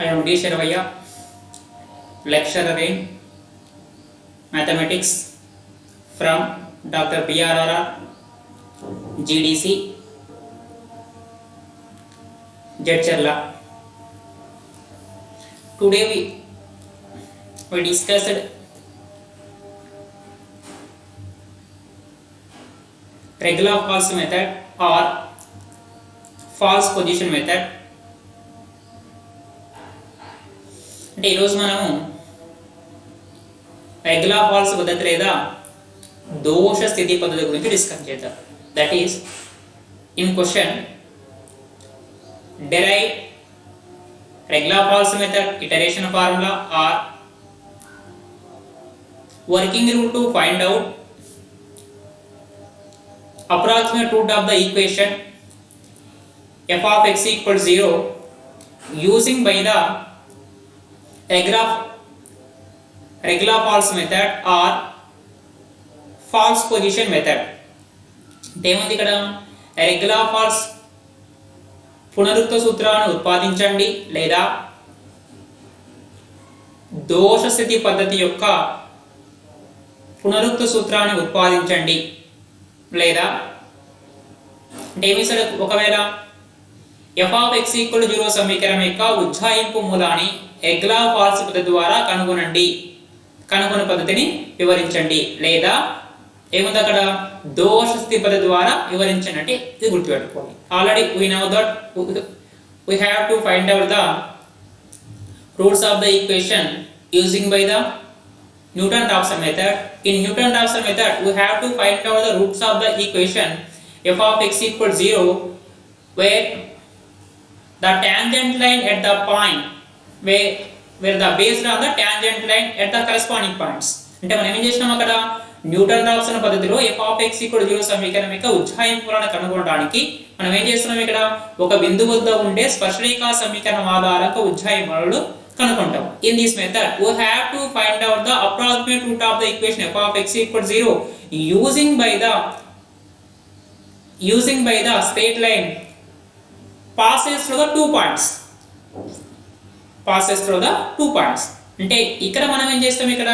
I am D. Sharavaya, lecturer in mathematics from Dr. BRR GDC Jedcherla. Today we discussed regular false method or false position method. అంటే ఈరోజు మనము regular falls పద్ధతి లేదా దోష స్థితి పద్ధతి గురించి డిస్కస్ చేద్దాం. That is in question derive regular false method iteration formula or working rule to find out approximate root of the equation f of x equals 0 using by the regular false method or false position method. ఏముంది ఇక్కడ regular falls పునరుక్త సూత్రాలను ఉత్పాదించండి లేదా దోష స్థితి పద్ధతి యొక్క పునరుక్త సూత్రాన్ని ఉత్పాదించండి లేదా అంటే ఒకవేళ f of x equal to 0 సమీకరణం యొక్క ఉజ్జాయింపు మూలాన్ని రెగ్యులర్ ఫాల్స్ పద్ధతి ద్వారా కనుగొనే పద్ధతిని వివరించండి లేదా ఏముంది అక్కడ దోష స్థితి పద్ధతి ద్వారా వివరించండి అంటే ఇది గుర్తుపెట్టుకోండి. Already we know that we have to find out the roots of the equation using by the Newton-Raphson method. In Newton-Raphson method we have to find out the roots of the equation f of x equals 0 where the tangent line at the point where the based on the tangent line at the corresponding points. అంటే మనం ఏం చేసినాం అక్కడ Newton Raphson పద్ధతిలో f of x 0 సమీకరణం యొక్క ఉజ్జాయింపులను కనుగొనడానికి మనం ఏం చేస్తున్నాం ఇక్కడ ఒక బిందువు వద్ద ఉండే స్పర్శరేఖా సమీకరణం ఆధారంగా ఉజ్జాయింపులను కనుగొంటాం. In this method we have to find out the approximate root of the equation f of x 0 using by the straight line passes through the 2 points. అంటే ఇక్కడ మనం ఏం చేస్తాం ఇక్కడ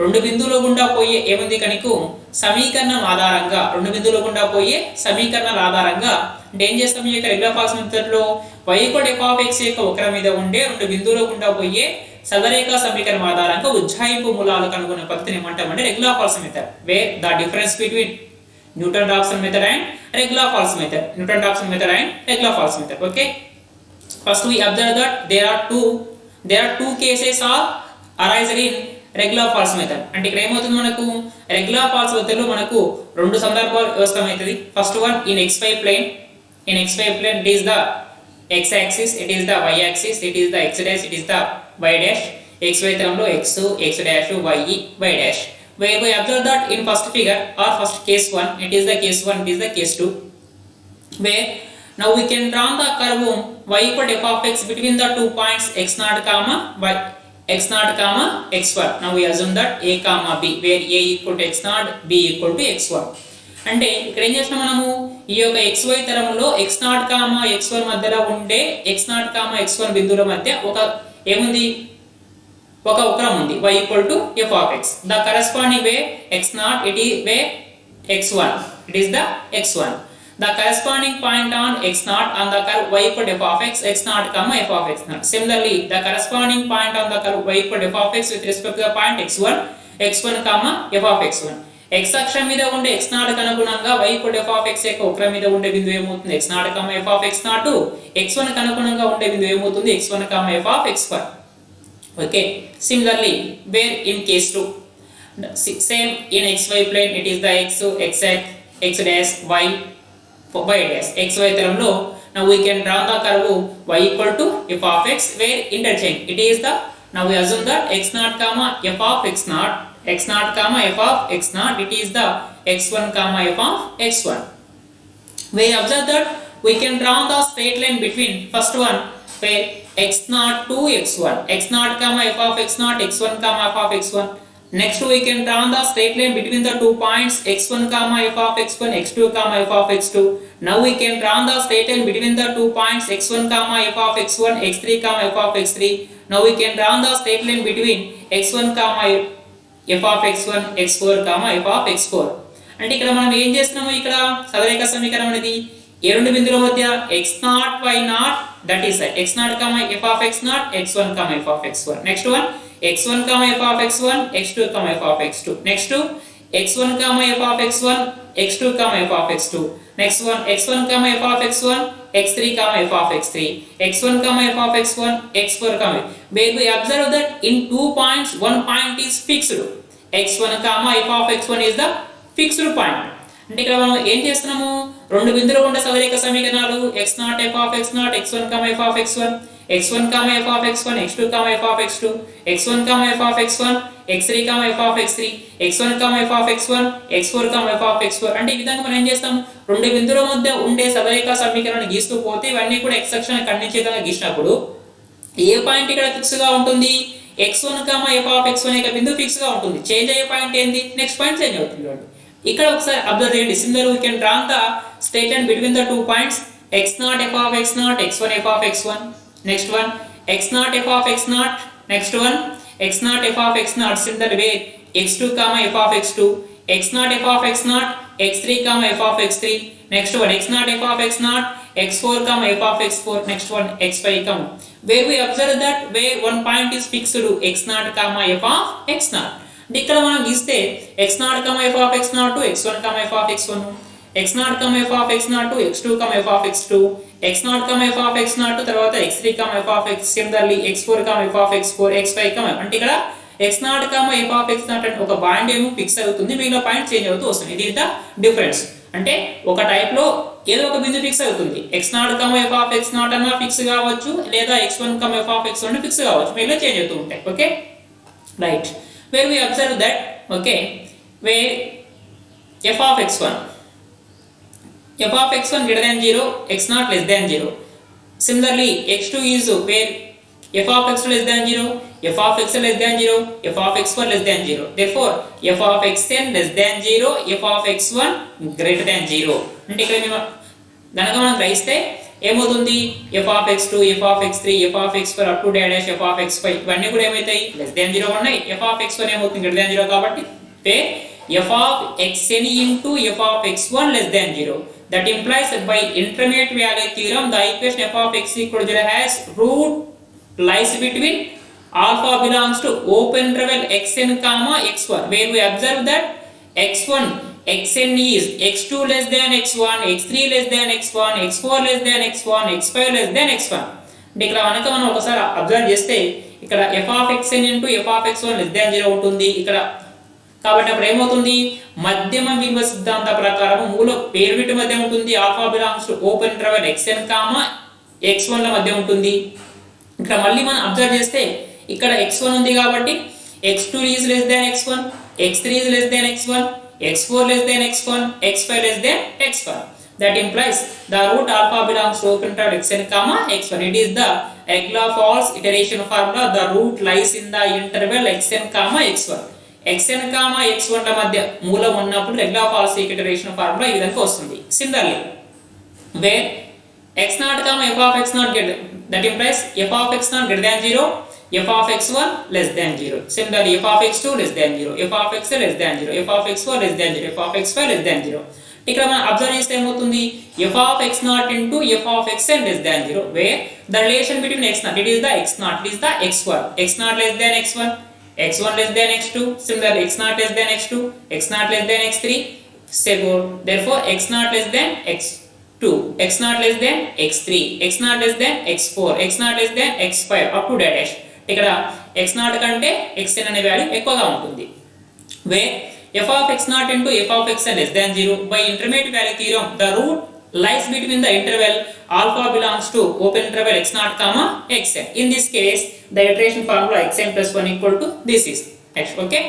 రెండు బిందువుల గుండా పోయే ఏముంది కనుక సమీకరణం ఆధారంగా రెండు బిందువుల గుండా పోయే సమీకరణాల ఆధారంగా అంటే ఏం చేస్తాం ఈ యొక్క రెగ్యులర్ ఫాల్స్ మెథడ్ లో y f of x యొక్క వక్రం మీద ఉండే రెండు బిందువుల గుండా పోయే సరళరేఖా సమీకరణం ఆధారంగా ఉజ్జాయింపు మూలాలు కనుగొనే పద్ధతిని ఏమంటామంటే regular false method. Where the difference between Newton-Raphson method and regular false method. Newton-Raphson method and regular false method. Okay. First we observe that there are two cases are arising in regular false method. అంటే ఇక్కడ ఏమవుతుంది మనకు regular falls మెథడ్లో మనకు రెండు సందర్భాలు వ్యవస్థమవుతుంది. First one in xy plane it is the x axis, it is the y axis, it is the x dash, it is the y dash. xy తలంలో x dash y dash. Where we observe that in first figure or first case 1 it is the case 1, it is the case 2, where now we can draw the curve y equal to f of x between the 2 points x0 comma x1. Now we assume that a comma b where a equal to x0, b equal to x1. అంటే ఇక్కడ ఏం చేస్తున్నాం మనము ఈ యొక్క xy తలంలో x0 x1 మధ్యలో ఉండే x0 x1 బిందువుల మధ్య ఒక ఏముంది ఒక వక్రం ఉంది y equal to f of x. The corresponding way x0 it is where x1, it is the x1. The corresponding point on x0 on the curve y equal to f of x x0 f of x0. Similarly the corresponding point on the curve y equal to f of x with respect to the point x1 f of x1. x అక్షం మీద ఉండే x0 అనుగుణంగా y equal to f of x యొక్క వక్రం మీద ఉండే బిందువు ఏమవుతుంది x0 f of x0. x1 అనుగుణంగా ఉండే బిందువు ఏమవుతుంది x1 f of x1. Okay. Similarly where in case 2 same in xy plane it is the x dash y dash xy తలంలో now we can draw the curve y equal to f of x where interchange it is the now we assume that x0 f of x0 f of x0 it is the x1 f of x1. We observe that we can draw the straight line between first one where x0 to x1 f of x0 x1 f of x1 Next we can draw the straight line between the 2 points x1 comma f of x1 x2 comma f of x2. Now we can draw the straight line between the 2 points x1 comma f of x1 x3 comma f of x3. Now we can draw the straight line between x1 comma f of x1 x4 comma f of x4. అంటే ఇక్కడ మనం ఏం చేస్తున్నాము, ఇక్కడ సరళరేఖ సమీకరణం అనేది ఏ రెండు బిందువుల మధ్య x0 y0 that is x0 f of x0 x1 f of x1. Next one x1 f of x1 x2 f of x2. Next x1 f of x1 x2 f of x2. Next one x1 f of x1 x3 f of x3. x1 f of x1 x4 where we observe that in 2 points one point is fixed. x1 f of x1 is the fixed point. అంటే ఇక్కడ మనం ఏం చేస్తున్నాము, రెండు బిందువులు ఉండే సరళరేఖ సమీకరణాలు x0 f of x0 x1 f of x1 x1 f of x1 x2 f of x2 x1 f of x1 x3 f of x3 x1 f of x1 x4 f of x4. అంటే ఈ విధంగా మనం ఏం చేస్తాం, రెండు బిందువుల మధ్య ఉండే సరళరేఖ సమీకరణాన్ని గీస్తూ పోతే ఇవన్నీ కూడా x అక్షాన్ని ఖండించే విధంగా గీసినప్పుడు ఏ పాయింట్ ఇక్కడ ఫిక్స్ గా ఉంటుంది, x1 f of x1 యొక్క బిందువు ఫిక్స్ గా ఉంటుంది. చేంజ్ అయ్యే పాయింట్ ఏంది, నెక్స్ట్ పాయింట్ చేంజ్ అవుతుంది. ఇక్కడ ఒకసారి అబ్జర్వ్ చేయండి. Similar we can draw the straight line between the 2 points x0 f of x0 x1 f of x1. next one x0 f of x0. next one x0 f of x0 similar way x2 f of x2 x0 f of x0 x3 f of x3. next one x0 f of x0 x4 f of x4. next one x5 where we observe that where one point is fixed to x0 f of x0. ఇక్కడ మనం గీస్తే x0 f of x0 to x1 f of x1 x0 f of x0 to x2 f of x2 x0 f of x0 to తర్వాత x3 f of x similarly x4 f of x4 x5 అంటే ఇక్కడ x0 f of x0 అంటే ఒక point ఏమో fix అవుతుంది, మిగిలిన point change అవుతూ వస్తుంది. ఇది ద డిఫరెన్స్. అంటే ఒక టైప్ లో ఏదో ఒక బిందువు ఫిక్స్ అవుతుంది, x0 f of x0 అన్న ఫిక్స్ కావచ్చు, లేదా x1 f of x1 fix కావచ్చు, మిగిలిన చేంజ్ అవుతూ ఉంటాయి. Okay right. where we observe that okay where f of x1 greater than 0 x0 less than 0. similarly x2 is where f of x2 less than 0 f of x less than 0 f of x4 less than 0. therefore f of xn less than 0 f of x1 greater than 0. అంటే ఇక్కడ గనక మనం గ్రహిస్తే ఏమవుతుంది, f of x2 f of x3 f of x4 up to dash f of x5 ఇవన్నీ కూడా ఏమవుతాయి, less than 0 ఉన్నాయి. f of x1 ఏమవుతుంది, గ్రేటర్ దాన్ 0 కాబట్టి f of xn into f of x1 less than 0. that implies that by intermediate value theorem the equation f of x equal to 0 has root lies between alpha belongs to open interval xn comma x1 where we observe that x1 xn is x2 less than x1 x3 less than x1 x4 less than x1 x5 less than x1. అంటే ఇక్కడ కనుక మనం ఒకసారి observe చేస్తే ఇక్కడ f of xn into f of x1 less than 0 ఉంటుంది ఇక్కడ. కాబట్టి అప్పుడు ఏమవుతుంది, మధ్యమ విలువ సిద్ధాంత ప్రకారం మూల పేరు బిట్ మధ్య ఉంటుంది, alpha belongs to open interval xn x1 ల మధ్య ఉంటుంది. ఇక్కడ మళ్ళీ మనం అబ్జర్వ్ చేస్తే ఇక్కడ x1 ఉంది కాబట్టి x2 is less than x1 x3 is less than x1 x4 less than x1 x5 less than x1. that implies the root alpha belongs to open interval xn x1. it is the Egla-Falls iteration formula. the root lies in the interval xn x1. xn x1 ల మధ్య మూలం ఉన్నప్పుడు Egla-Falls iteration formula ఈ విధంగా వస్తుంది. similarly where x0 f of x0 that implies f of x0 greater than 0 f of x1 less than 0. similarly f of x2 less than 0 f of x less than 0 f of x4 less than 0 f of x5 less than 0. ఇక్కడ మనం observe చేస్తే ఏమవుతుంది, f of x0 into f of xn less than 0 where the relation between x0 it is the x0 it is the x1 x0 less than x1 x1 less than x2 similarly x0 less than x2 x0 less than x3 therefore x0 less than x2 x0 less than x3 x0 less than x4 x0 less than x5 up to dash. ఇక్కడ x0 కంటే xn అనే value ఎక్కువగా ఉంటుంది. where f of x0 into f of xn less than 0 by intermediate value theorem the root lies between the interval alpha belongs to open interval x0 xn. in this case the iteration formula xn plus 1 equal to this is next. okay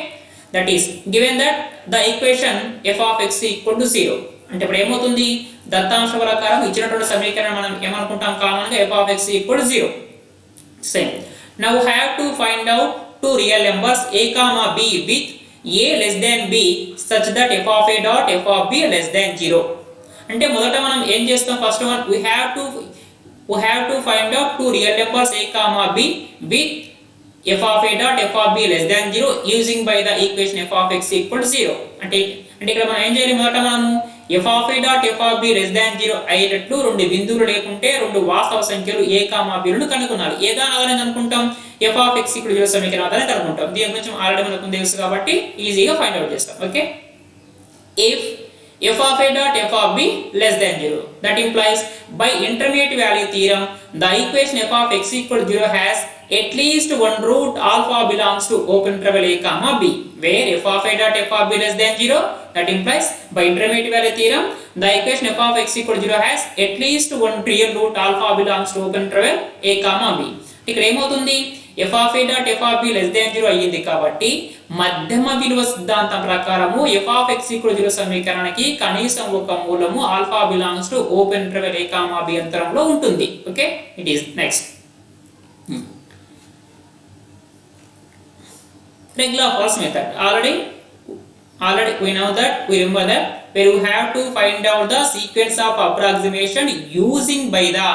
that is given that the equation f of x equal to 0. అంటే ఇప్పుడు ఏమవుతుంది, దత్తాంశ ప్రకారం ఇచ్చినటువంటి సమీకరణం మనం ఏమనుకుంటాం common గా f of x equal to 0. same. now have to find out two real numbers a comma b with a less than b such that f of a dot f of b less than 0. అంటే మొదట మనం ఏం చేస్తాం, first one we have to find out two real numbers a comma b with f of a dot f of b less than 0 using by the equation f of x equal to 0. అంటే ఇక్కడ మనం ఏం చేయాలి, మొదట మనము f of a dot f of b less than 0 అయ్యేటట్లు రెండు బిందువులు లేకుంటే రెండు వాస్తవ సంఖ్యలు a కామా b లను కనుగొనాలి. ఏ దాని ఆధారంగా కనుక్కుంటాం, f of x equal to 0 సమీకరణం ఆధారంగా కనుక్కుంటాం. దీని గురించి ఆల్రెడీ మనకు తెలుసు కాబట్టి ఈజీగా ఫైండ్ అవుట్ చేస్తాం. Okay, if f of a dot f of b less than 0, that implies by intermediate value theorem the equation f of x equal to 0 has at least one root alpha belongs to open interval a comma b, where f of a dot f of b less than 0, that implies by intermediate value theorem the equation f of x equal to 0 has at least one real root alpha belongs to open interval a comma b. ఇక్కడ ఏమవుతుంది, f of a dot f of b less than 0 అయ్యింది కాబట్టి మధ్యమ విలువ సిద్ధాంతం ప్రకారము f of x equal to 0 సమీకరణానికి కనీసం ఒక మూలము alpha belongs to open interval a comma b అంతరంలో ఉంటుంది. Okay, it is next regular false method. Already we know that, we remember that where you have to find out the sequence of approximation using by the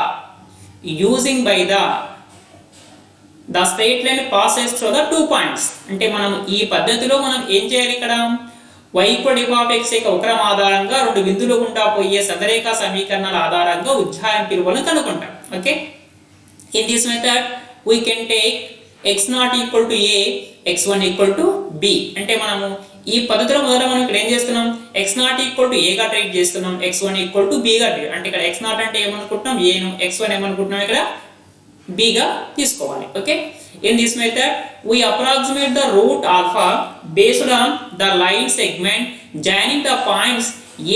straight line passes through the 2 points. అంటే మనం ఈ పద్ధతిలో మనం ఏం చేయాలి, ఇక్కడ y equal f of x యొక్క వక్రం ఆధారంగా రెండు బిందువుల గుండా పోయే సదరేఖ సమీకరణాల ఆధారంగా ఉజ్జాయింపు విలువలను కనుక్కుంటాం. Okay, in this method we can take x0 equal to a, x1 equal to b. అంటే మనము ఈ పద్ధతిలో మొదట మనం ఇక్కడ ఏం చేస్తున్నాం, x0 equal to a గా ట్రీట్ చేస్తున్నాం, x1 equal to b గా ట్రీట్. అంటే ఇక్కడ x0 అంటే ఏమనుకుంటున్నాం a ను, x1 ఏమనుకుంటున్నాం ఇక్కడ b గా తీసుకోవాలి. Okay, in this method we approximate the root alpha based on the line segment joining the points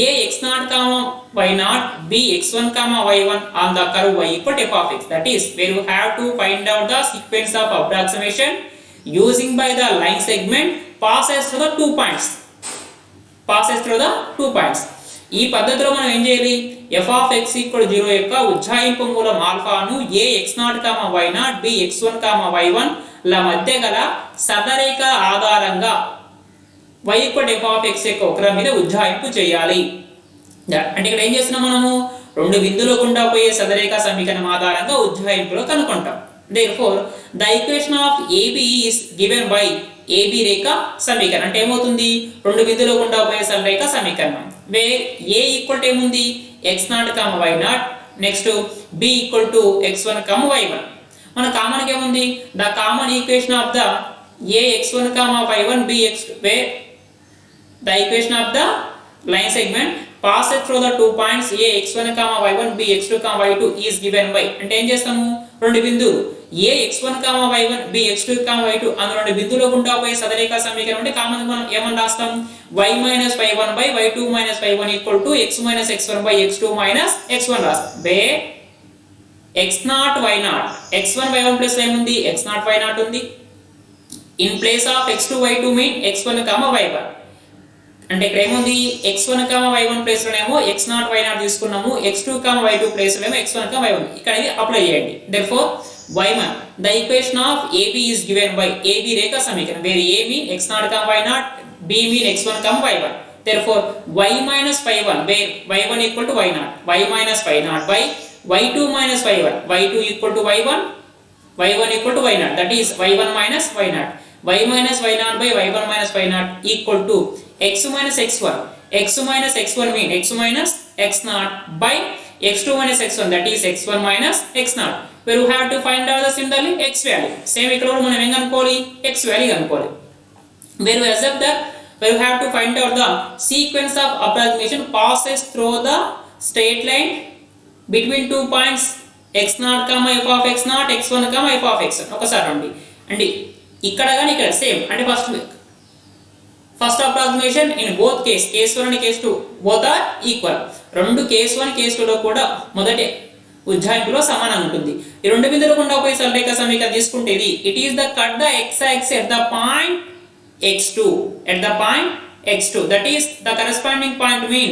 a x0 comma y0 b x1 comma y1 on the curve y equal to f of x. That is where you have to find out the sequence of approximation using by the line segment passes through the 2 points. ఈ పద్ధతిలో మనం ఏం చేయాలి, f of x equal to 0 యొక్క ఉజ్జాయింపు మూలం ఆల్ఫాను a x0 comma y0 b x1 comma y1 ల మధ్య గల సదరేఖ ఆధారంగా y equal to f of x యొక్క వక్రం మీద ఉజ్జాయింపు చేయాలి. అంటే ఇక్కడ ఏం చేస్తున్నాం, మనము రెండు బిందువుల గుండా పోయే సదరేఖ సమీకరణం ఆధారంగా ఉజ్జాయింపులో కనుక్కుంటాం. Therefore the equation of AB is given by AB రేఖ సమీకరణం. అంటే ఏమవుతుంది, రెండు బిందువుల గుండా పోయే సదరేఖ సమీకరణం where a equal to ఏముంది x0 comma y0, next b equal to x1 comma y1. మన కామన్ గా ఏముంది, the common equation of the a x1 comma y1 b x2, where the equation of the line segment passes through the 2 points a x1 comma y1 b x2 comma y2 is given by. అంటే ఏం చేస్తాము, రెండు బిందువులు a x1 comma y1 b x2 comma y2 అన్న రెండు బిందువుల గుండా పోయే సదరేఖ సమీకరణం అంటే కామన్ మనం ఏమని రాస్తాం, y minus y1 by y2 minus y1 equal to x minus x1 by x2 minus x1 రాస్తాం. where x0 y0 x1 y1 plus ఏముంది x0 y0 ఉంది. in place of x2 y2 mean x1 comma y1. అంటే ఇక్కడ ఏముంది, x1 y1 place లోనేమో x0 y0 తీసుకున్నాము, x2 y2 place లోనేమో x1 y1. ఇక్కడ ఇది apply చేయండి. therefore y1 the equation of AB is given by AB రేఖ సమీకరణం where a mean x0 y0 b mean x1 y1. therefore y minus y1 where y1 equal to y0, y minus y0 by y2 minus y1, y2 equal to y1, y1 equal to y0, that is y1 minus y0, y minus y0 by y1 minus y0 equal to x minus x1, x minus x1 mean x minus x0 by x2 minus x1, that is x1 minus x0, where you have to find out the similarly x value. Same ఇక్కడ కూడా మనం ఏం కనుక్కోవాలి, x value కనుక్కోవాలి. where we accept that where you have to find out the sequence of approximation passes through the straight line between 2 points x0 comma f of x0 x1 comma f of x1. ఒకసారి రండి, అంటే ఇక్కడ కానీ ఇక్కడ same. అంటే first approximation in both case 1 and case 2 both are equal. రెండు case 1 case 2 లో కూడా మొదటి ఉజ్జాయింపులో సమానంగా ఉంటుంది. ఈ రెండు బిందువుల గుండా పోయి సరళరేఖ సమీకరణం తీసుకుంటే ఇది it is the cut the x axis at the point x2, that is the corresponding point mean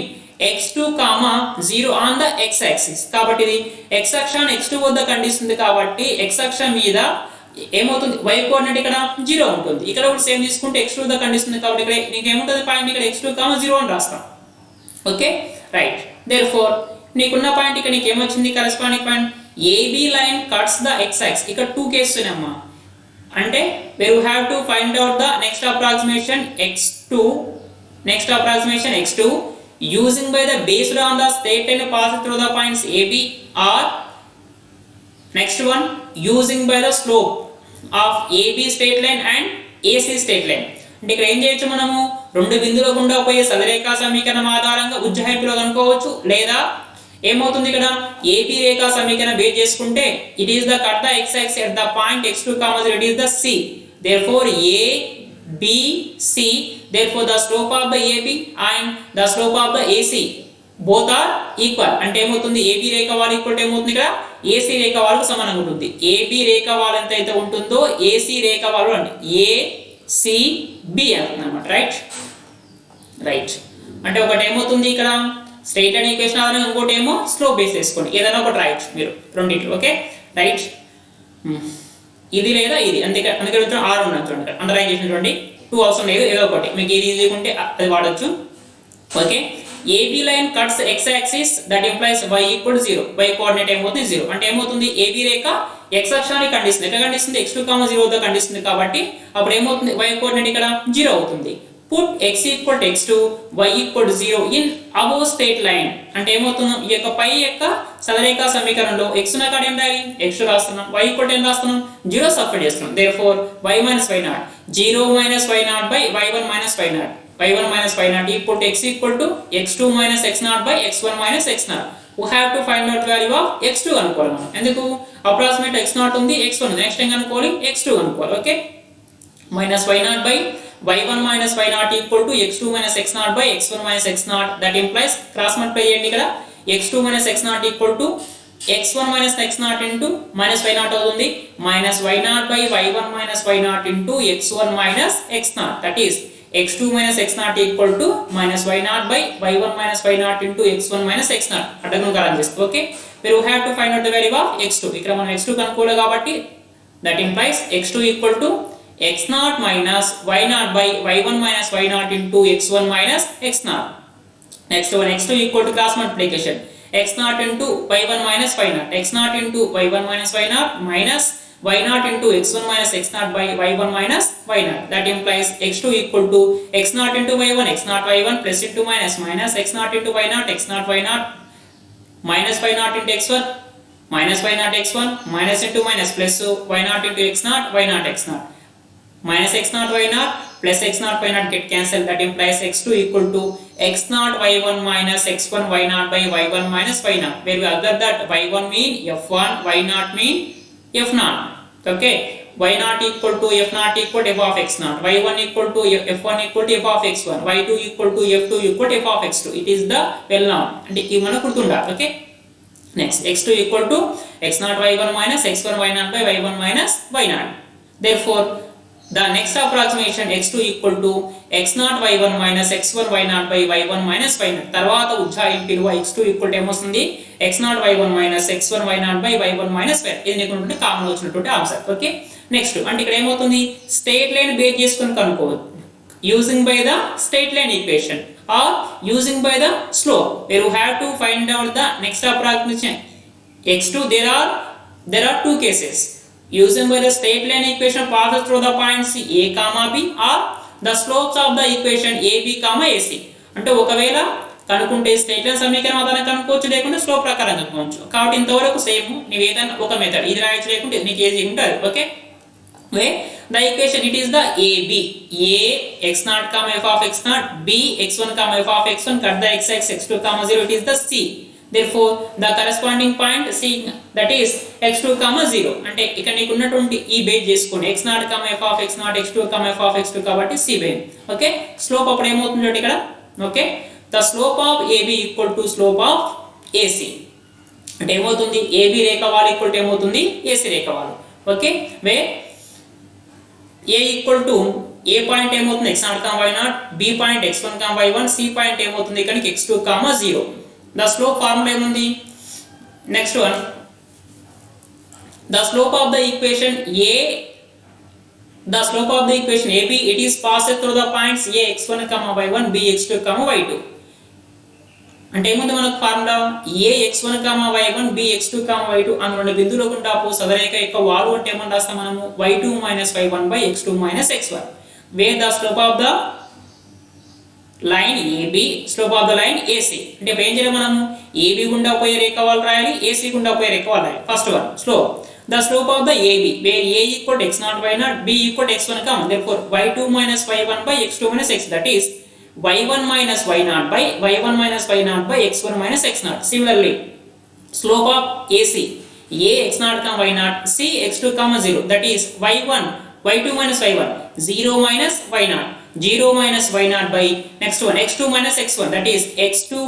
x2 comma 0 on the x axis. కాబట్టి ఇది x అక్షాన్ని x2 వద్ద ఖండిస్తుంది కాబట్టి x అక్షం మీద ఏమవుతుంది y కోఆర్డినేట్ ఇక్కడ 0 ఉంటుంది. ఇక్కడ కూడా సేమ్ తీసుకుంటే x2 ద కండిషన్ కాబట్టి ఇక్కడ నీకేముంటుంది పాయింట్ ఇక్కడ x2, 0 అని రాస్తాం. Okay right. దేర్ఫోర్ నీకున్న పాయింట్ ఇక్కడ నీకేమొచ్చింది corresponding point AB line cuts the x axis. ఇక్కడ 2 కేసెస్ ఉన్నాయమ్మా. అంటే where you have to find out the next approximation x2 using by the based on the straight line passed through the points AB, or next one using by the slope of AB straight line and AC straight line. అంటే ఇక్కడ ఏం చేయొచ్చు మనము రెండు బిందువుల గుండా పోయే సరళరేఖా సమీకరణం ఆధారంగా ఉజ్జాయింపులో కనుక్కోవచ్చు, లేదా ఏమవుతుంది ఇక్కడ AB రేఖా సమీకరణం బేస్ చేసుకుంటే it is the cut the x axis at the point x2, 0 it is the C. therefore A B C, therefore the slope of the AB and the slope of the AC both are equal. అంటే ఏమవుతుంది AB రేఖ వాలు equal ఏమవుతుంది ఇక్కడ AC రేఖ వాలుకు సమానంగా ఉంటుంది. AB రేఖ వాలు ఎంత అయితే ఉంటుందో AC రేఖ వాలు అంటే ACB అన్నమాట. రైట్ అంటే ఒకటి ఏమవుతుంది ఇక్కడ స్ట్రైట్ లైన్ ఈక్వేషన్ ఆధారంగా ఇంకోటి ఏమో స్లోప్ బేస్ చేసుకోండి, ఏదైనా ఒకటి రైట్ మీరు రెండింటిలో. Okay right. ఇది లేదా ఇది అందుకే ఆరు ఉన్నాయి చూడండి అండర్లైన్ చేసిన చూడండి. 2 అవసరం లేదు, ఏదో ఒకటి మీకు ఏది ఈజీ ఉంటే అది వాడచ్చు. Okay AB line cuts x axis that implies y equal 0. y coordinate ఏమవుతుంది 0. అంటే ఏమవుతుంది AB రేఖ x అక్షాన్ని ఖండిస్తుంది. ఎక్కడ ఖండిస్తుంది x2, 0 తో ఖండిస్తుంది కాబట్టి అప్పుడు ఏమవుతుంది y కోఆర్డినేట్ ఇక్కడ 0 అవుతుంది. put x equal to x2 y equal to 0 in above straight line. అంటే ఏమవుతుంది ఈ యొక్క పై యొక్క సరళరేఖా సమీకరణంలో x ఉన్న కాడ ఏం రాయాలి x2 రాస్తున్నాం, y equal to ఏం రాస్తున్నాం 0 సబ్స్టిట్యూట్ చేస్తున్నాం. therefore y minus y0 0 minus y0 by y1 minus y0 y1 minus y0 equal to x equal to x2 minus x0 by x1 minus x0. we have to find out value of x2 అనుకోవాలి మనం. ఎందుకు approximate x0 ఉంది x1 ఉంది, next ఏం కనుక్కోవాలి x2 కనుక్కోవాలి. Okay minus y0 by y1 minus y0 equal to x2 minus x0 by x1 minus x0. that implies cross multiply చేయండి ఇక్కడ x2 minus x0 equal to x1 minus x0 into minus y0 అవుతుంది minus y0 by y1 minus y0 into x1 minus x0. that is x2 minus x0 equal to minus y0 by y1 minus y0 into x1 minus x0. అడ్డంగా కాలం చేస్తుంది. Okay మీరు have to find out the value of x2. ఇక్కడ మనం x2 కనుక్కోవాలి కాబట్టి that implies x2 equal to x0 minus y0 by y1 minus y0 into x1 minus x0. next one x2 equal to cross multiplication x0 into y1 minus y0 x0 into y1 minus y0 minus y0 into x1 minus x0 by y1 minus y0. that implies x2 equal to x0 into y1 x0 y1 plus into minus minus x0 into y0 x0 y0 minus y0 into x1 minus y0 x1 minus into minus plus y0 into x0 y0 x0 minus x0 y0 plus x0 y0 get cancelled. that implies x2 equal to x0 y1 minus x1 y0 by y1 minus y0, where we observe that y1 mean f1 y0 mean f0. okay y0 equal to f0 equal to f of x0, y1 equal to f1 equal to f of x1, y2 equal to f2 equal to f of x2. it is the well known అంటే ఇవి మనకు గుర్తుండాలి. Okay next x2 equal to x0 y1 minus x1 y0 by y1 minus y0. therefore the next approximation x2 equal to x0 y1 minus x1 y0 by y1 minus y0. తర్వాత ఉజ్జాయింపు విలువ x2 equal to ఏమొస్తుంది x0 y1 minus x1 y0 by y1 minus y0. ఇది నీకు common వచ్చినటువంటి answer. Okay next అంటే ఇక్కడ ఏమవుతుంది స్ట్రెయిట్ లైన్ బేస్ చేసుకొని కనుక్కోవచ్చు using by the straight line equation or using by the slope, where you have to find out the next approximation x2. there are two cases using by the straight line equation passes through the points a comma b, or the slopes of the equation ab comma ac. అంటే ఒకవేళ కనుక్కుంటే straight line సమీకరణం ఆధారంగా కనుక్కోవచ్చు, లేకుంటే slope ప్రకారం కనుక్కోవచ్చు. కాబట్టి ఇంతవరకు సేమ్ నీవు ఏదైనా ఒక మెథడ్ ఇది రాయొచ్చు, లేకుంటే నీకు ఏది ఉంటుంది. Okay the equation it is the ab a x0 comma f of x0 b x1 comma f of x1 cut the x x x2 comma 0 it is the c. therefore the corresponding point c that is x2 comma 0. అంటే ఇక్కడ నీకు ఉన్నటువంటి ఈ base చేసుకోండి x0 comma f of x0 x2 comma f of x2 కాబట్టి c base. Okay slope అప్పుడు ఏమవుతుంది ఇక్కడ okay the slope of ab equal to slope of ac. అంటే ఏమవుతుంది ab రేఖ వాలు ఈక్వల్ టు ఏమవుతుంది ac రేఖ వాలు. Okay way a equal to a point ఏమవుతుంది x0 y0, b point x1 y1, c point ఏమవుతుంది ఇక్కడ x2 0. ద స్లోప్ ఫార్ములా ఏముంది next one the slope of the equation AB, it is passed through the points a x1, y1, b x2, y2. అంటే ఏముంది మనకు formula a x1, y1, b x2, y2 అన్న రెండు బిందువుల గుండా పో సదరేఖ యొక్క వాలు అంటే ఏమని రాస్తాం మనము y2 - y1 / x2 - x1, where the slope of the line AB, slope of the line AC. అంటే ఇప్పుడు ఏం చేయాలి మనము AB గుండా పోయే రేఖ వాలు రాయాలి, AC గుండా పోయే రేఖ వాలు రాయాలి. First one slope, the slope of the AB, where a equal to x0, y0, b equal to x1, therefore y2 - y1 / x2 - x, that is y1 - y0 by y1 - y0 by x1 - x0. Similarly, slope of AC, a x0, y0, c x2, 0, that is y2 - y1 0 - y0, 0 - y0 by next one x2 - x1, that is x2 -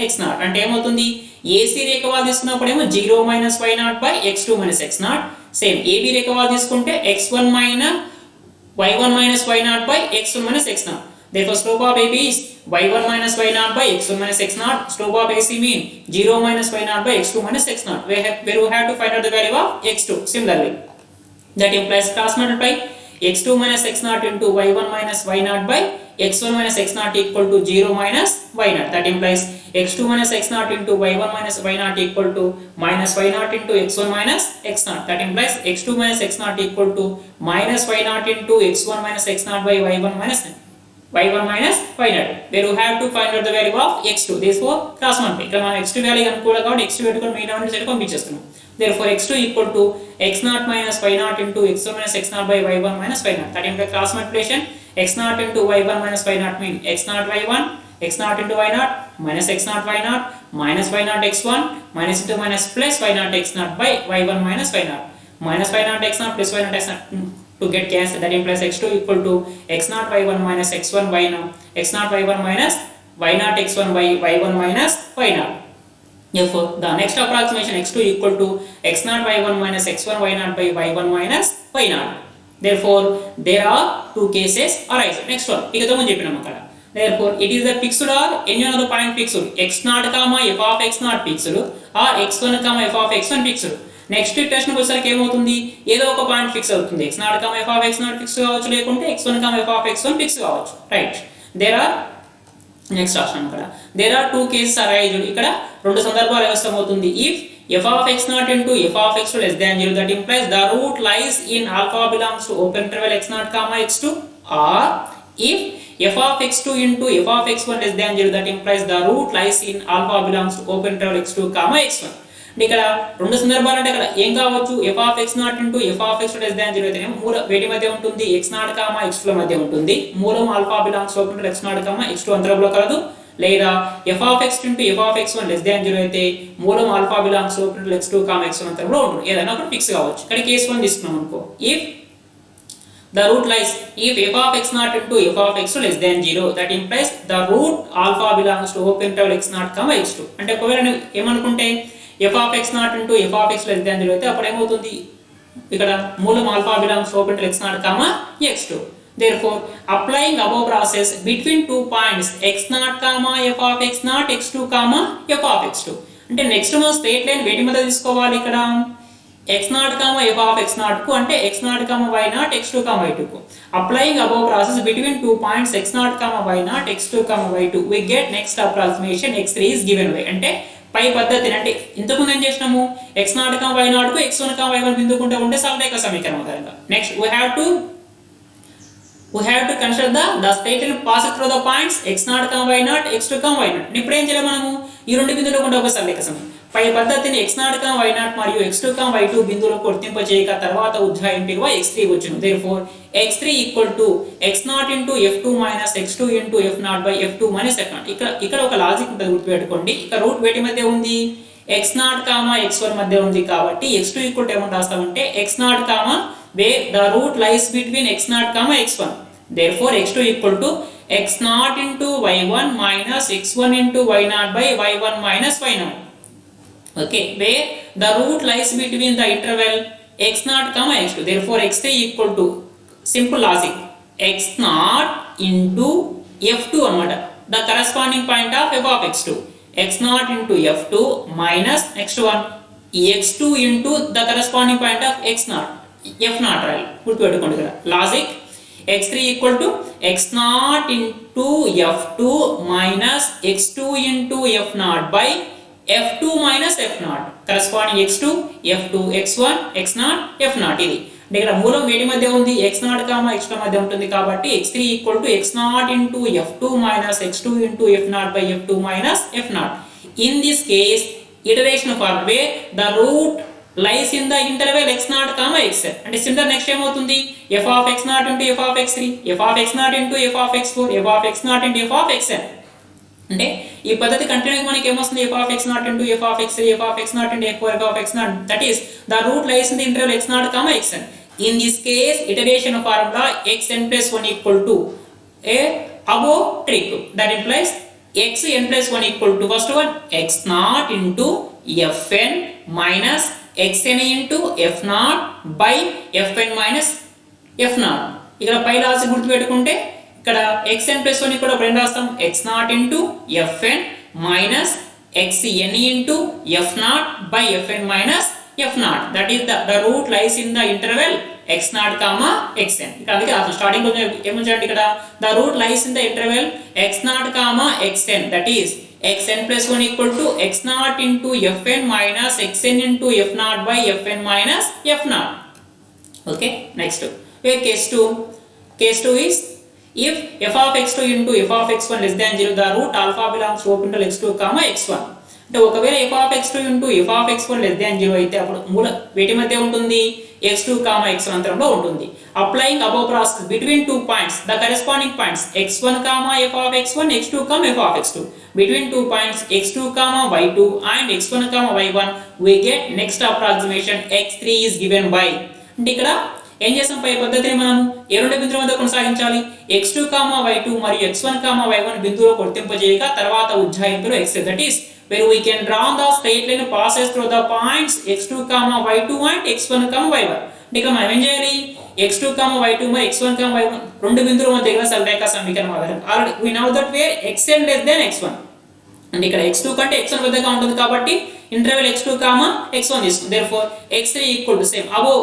x0 అంటే ఏమవుతుంది AC రేఖ వాలు తీసుకున్నప్పుడేమో 0 - y0 by x2 - x0. Same AB రేఖ వాలు తీసుకుంటే x1 - y1 - y0 by x1 - x0. Therefore slope of AB is y1 - y0 by x1 - x0. Slope of AC mean 0 - y0 by x2 - x0, where we have to find out the value of x2. Similarly, that implies cross multiply x2 - x0 into y1 - y0 by x1 - x0 equal to 0 - y0. That implies x2 - x0 into y1 - y0 equal to -y0 into x1 - x0. That implies x2 - x0 equal to -y0 into x1 - x0 by y1 - y0, where you have to find out the value of x2. Therefore cross multiply. ఇక్కడ మనం x2 value కనుక్కోవాలి కాబట్టి x2 పెట్టుకొని మిగతా అన్ని side పంపించేస్తున్నాం. Therefore x2 equal to x0 - y0 into x1 - x0 by y1 - y0. That implies cross multiplication x0 into y1 - y0 mean x0 y1, x0 into y0 minus x0 y0 minus y0 x1 minus into minus plus y0 x0 by y1 - y0, minus y0 x0 plus y0 x0 to get cancelled. That implies x2 equal to x0 y1 minus x1 y0, x0 y1 minus y0 x1 by y1 minus y0. Therefore the next approximation x2 equal to x0 y1 minus x1 y0 by y1 minus y0. Therefore there are two cases arise. Next one ఇకతో మనం చెప్పినాం అక్కడ. Therefore it is a fixed or any other point fixed, x0, f of x0 fixed or x1, f of x1 fixed. Next iteration వచ్చేసరికి ఏమవుతుంది ఏదో ఒక point fix అవుతుంది, x0, f of x0 fix కావచ్చు, లేకుంటే x1, f of x1 fix కావచ్చు. Right, there are next రాష్ట్రం ఇక్కడ there are two cases arised. ఇక్కడ రెండు సందర్భాలు వ్యవస్థమవుతుంది. If f of x0 into f of x2 less than 0, that implies the root lies in alpha belongs to open interval x0, x2, or if f of x2 into f of x1 less than 0, that implies the root lies in alpha belongs to open interval x2, x1. ఇక్కడ రెండు సందర్భాలు అంటే ఇక్కడ ఏం కావచ్చు f of x0 into f of x2 less than 0 అయితే మూల వేటి మధ్య ఉంటుంది x0, x2 ల మధ్య ఉంటుంది. మూలం alpha belongs to open x0, x2 అంతరంలో కలదు. లేదా f of x into f of x1 less than 0 అయితే మూలం alpha belongs to open x2, x1 అంతరంలో ఉంటుంది. ఏదైనా ఒకటి ఫిక్స్ కావచ్చు. ఇక్కడ కేస్ 1 తీసుకున్నాం అనుకో, if the root lies if f of x0 into f of x2 less than 0, that implies the root alpha belongs to open interval x0, x2. అంటే ఒకవేళ ఏమనుకుంటే f of x0 into f of x less than 0 అయితే అప్పుడు ఏమవుతుంది ఇక్కడ మూలం alpha belongs to open interval x0, x2. Therefore applying above process between two points x0, f of x0, x2, f of x2. అంటే next మనం straight line వేటి మధ్య తీసుకోవాలి ఇక్కడ x0, f of x0 కు అంటే x0, y0, x2, y2 కు. Applying above process between two points x0, y0, x2, y2, we get next approximation x3 is given by. అంటే పై పద్ధతిని అంటే ఇంతకుముందు ఏం చేసినాము x0, y0 కు x1, y1 బిందువుకుంటే ఉంటే సరళరేఖ సమీకరణం ఆధారంగా. Next we have to consider the straight line passed through the points x0, y0, x2, y0. ఇప్పుడు ఏం చేయాలి మనము ఈ రెండు బిందువులకు ఉండే ఒక సరళరేఖ సమీకరణం పై పద్ధతిని x0, y0 మరియు x2, y2 బిందువులకు వర్తింపజేయక తర్వాత ఉజ్జాయింపు విలువ x3 వచ్చును. Therefore x3 equal to x0 into f2 minus x2 into f0 by f2 minus f0. ఇక్కడ ఒక లాజిక్ ఉంటుంది గుర్తుపెట్టుకోండి. ఇక్కడ రూట్ వేటి మధ్య ఉంది x0, x1 మధ్య ఉంది కాబట్టి x2 equal to ఏమని రాస్తామంటే x0, where the root lies between x0, x1. Therefore x2 equal to x0 into y1 minus x1 into y0 by y1 minus y0. Okay, where the root lies between the interval x0, x2. Therefore x3 equal to simple logic x0 into f2 anamata, the corresponding point of f of x2, x0 into f2 minus next one x2 into the corresponding point of x0 f0 రాయాలి గుర్తుపెట్టుకోండి ఇక్కడ logic x3 equal to x0 into f2 minus x2 into f0 by f2 minus f0 corresponding x2 f2 x1 x0 f0 ఇది అంటే ఇక్కడ మూలం వేడి మధ్య ఉంది x0 x2 మధ్య ఉంటుంది కాబట్టి x3 equal to x0 into f2 minus x2 into f0 by f2 minus f0 in this case iteration form where the root lies in the interval x0 xn అంటే సిమిలర్ నెక్స్ట్ ఏమవుతుంది f of x0 into f of x3 f of x0 into f of x4 f of x0 into f of xn అంటే ఈ పద్ధతి కంటిన్యూగా మనకి ఏమొస్తుంది f of x0 into f of x3 f of x0 into f4 f of x0 that is the root lies in the interval x0 xn in this case iteration formula xn plus 1 equal to a above trick that implies xn plus 1 equal to first one x0 into fn minus xn into f0 by fn minus f0 ఇక్కడ పై logic గుర్తు పెట్టుకుంటే ఇక్కడ xn plus 1 ఇక్కడ రెండు రాస్తాం x0 into fn minus xn into f0 by fn minus f0 that is the root lies in the interval x0 xn ఇక్కడ అందుకే starting లో ఏమంటారు ఇక్కడ the root lies in the interval x0 xn that is xn plus 1 equal to x0 into fn minus xn into f0 by fn minus f0 okay next here case 2 is if f of x2 into f of x1 less than 0 the root alpha belongs to open interval x2 x1 అంటే ఒకవేళ f of x2 into f of x1 less than 0 అయితే అప్పుడు మూల వేటి మధ్య ఉంటుంది x2 x1 అంతరంలో ఉంటుంది applying above process between two points the corresponding points x1 f of x1 x2 f of x2 between two points x2 y2 and x1 y1 we get next approximation x3 is given by అంటే ఇక్కడ ఏం చేసాం పై పద్ధతిని మనం ఏ రెండు బిందువుల మధ్య కొనసాగించాలి x2 y2 మరియు x1 y1 బిందువులో వర్తింపజేయక తర్వాత ఉజ్జాయింపులో x that is where we can draw the straight line passes through the points x2 y2 and x1 y1 అంటే ఇక్కడ మనం ఏం చేయాలి x2 y2 మరియు x1 y1 రెండు బిందువుల మధ్య ఉన్న సరళరేఖ సమీకరణం ఆధారంగా already we know that where xn less than x1 అంటే ఇక్కడ x2 కంటే x1 పెద్దగా ఉంటుంది కాబట్టి ఇంటర్వెల్ x2 x1 తీసుకుందాం therefore x3 equal to same above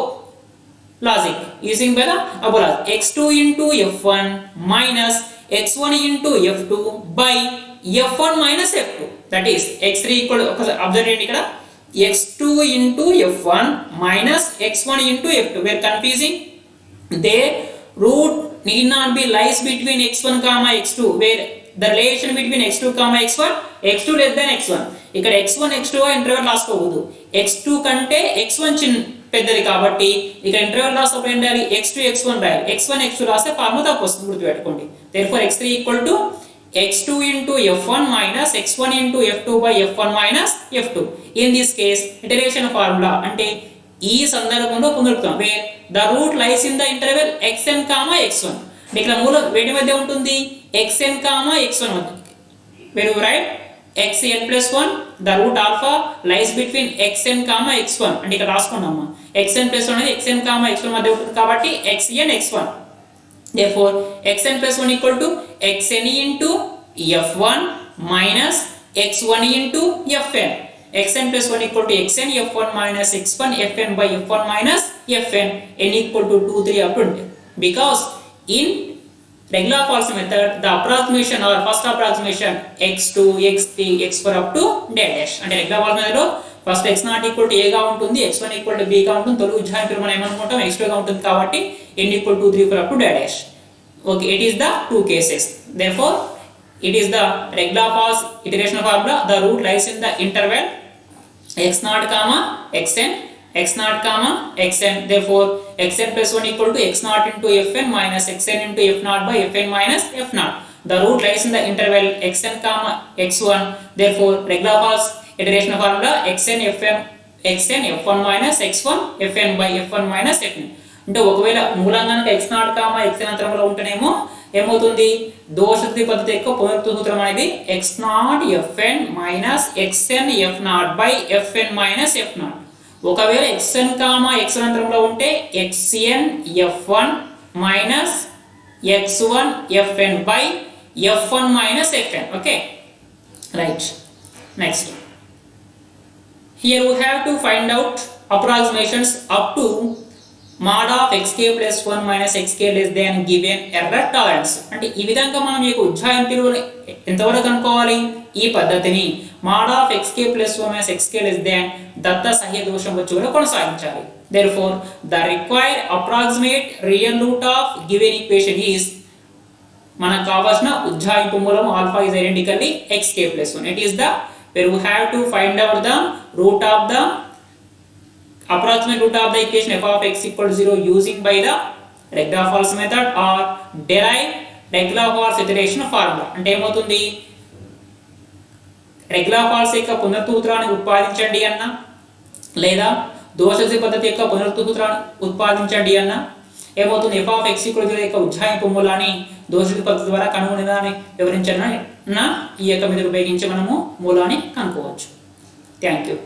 logic using by the above logic x2 into f1 minus x1 into f2 by f1 minus f2 that is x3 equal to observe ఇక్కడ x2 into f1 minus x1 into f2 we are confusing their root need not be lies between x1 x2 where the relation between x2 x1 x2 less than x1 ఇక్కడ x1 x2 interval రాసుకోవద్దు x2 కంటే x1 చిన్న పెద్దది కాబట్టి ఇక్కడ interval రాసినప్పుడు ఏం రాయాలి x2 x1 రాయాలి x1 x2 రాస్తే ఫార్ములా తప్పు వస్తుంది గుర్తుపెట్టుకోండి therefore x3 equal to x2 into f1 minus x1 into f2 by f1 minus f2 in this case iteration formula అంటే ఈ సందర్భంలో పొందుతాం where the root lies in the interval xn x1 ఇక్కడ మూల వేటి మధ్య ఉంటుంది xn x1 మధ్య where we write xn plus 1 the root alpha lies between xn x1 అంటే ఇక్కడ రాసుకున్నాము xn plus 1 అనేది xn x1 మధ్య ఉంటుంది కాబట్టి xn x1 therefore xn plus 1 equal to xn into f1 minus x1 into fn xn plus 1 equal to xn f1 minus x1 fn by f1 minus fn n equal to 2 3 up to 10 because in regular Laplace method the approximation or first approximation x2 x3 x4 up to dash అంటే regular Laplace method లో first x0 equal to a గా ఉంటుంది x1 equal to b గా ఉంటుంది తొలి ఉజ్జాయింపులో మనం ఏమనుకుంటాం x2 గా ఉంటుంది కాబట్టి n equal to 3 4 up to dash okay it is the two cases therefore it is the regular Laplace iteration formula the root lies in the interval x0 xn x0 xn therefore xn plus 1 equal to x0 into fn minus xn into f0 by fn minus f0 the root lies in the interval xn x1 therefore regular Laplace iteration formula xn f1 minus x1 fn by f1 minus fn అంటే ఒకవేళ మూలంగానక x0 xn అంతరంలో ఉంటేనేమో ఏమవుతుంది దోషశుద్ధి పద్ధతి యొక్క పునరుక్తి సూత్రం అనేది x0 fn minus xn f0 by fn minus f0 ఒకవేళ xn x1 అంతరంలో ఉంటే xn f1 minus x1 fn by f1 minus fn okay right next Here we have to find out approximations up to mod of xk plus 1 minus xk less than given error tolerance. అంటే ఈ విధంగా మనం ఈ ఉజ్జాయింపులు ఎంతవరకు కనుక్కోవాలి? ఈ పద్ధతిని mod of xk plus 1 minus xk less than దత్త సహ్య దోషం వచ్చి కూడా కొనసాగించాలి. Therefore, the required approximate real root of given equation is మనకు కావాల్సిన ఉజ్జాయింపు మూలం alpha is identically xk plus 1. It is the where we have to find out the root of the approximate root of the equation f of x equal to 0 using by the Regla-Falls method or derive Regla-Falls iteration formula. అంటే ఏమవుతుంది? Regla-Falls యొక్క పునరుక్తి సూత్రాన్ని ఉత్పాదించండి అన్న లేదా దోషరహిత పద్ధతి యొక్క పునరుక్తి సూత్రాన్ని ఉత్పాదించండి అన్న ఏమవుతుంది? f of x equal to 0 యొక్క ఉజ్జాయింపు మూలాన్ని దోషరహిత పద్ధతి ద్వారా కనుగొనడాన్ని వివరించన్న ఈ యొక్క మీద ఉపయోగించి మనము మూలాన్ని కనుక్కోవచ్చు. Thank you.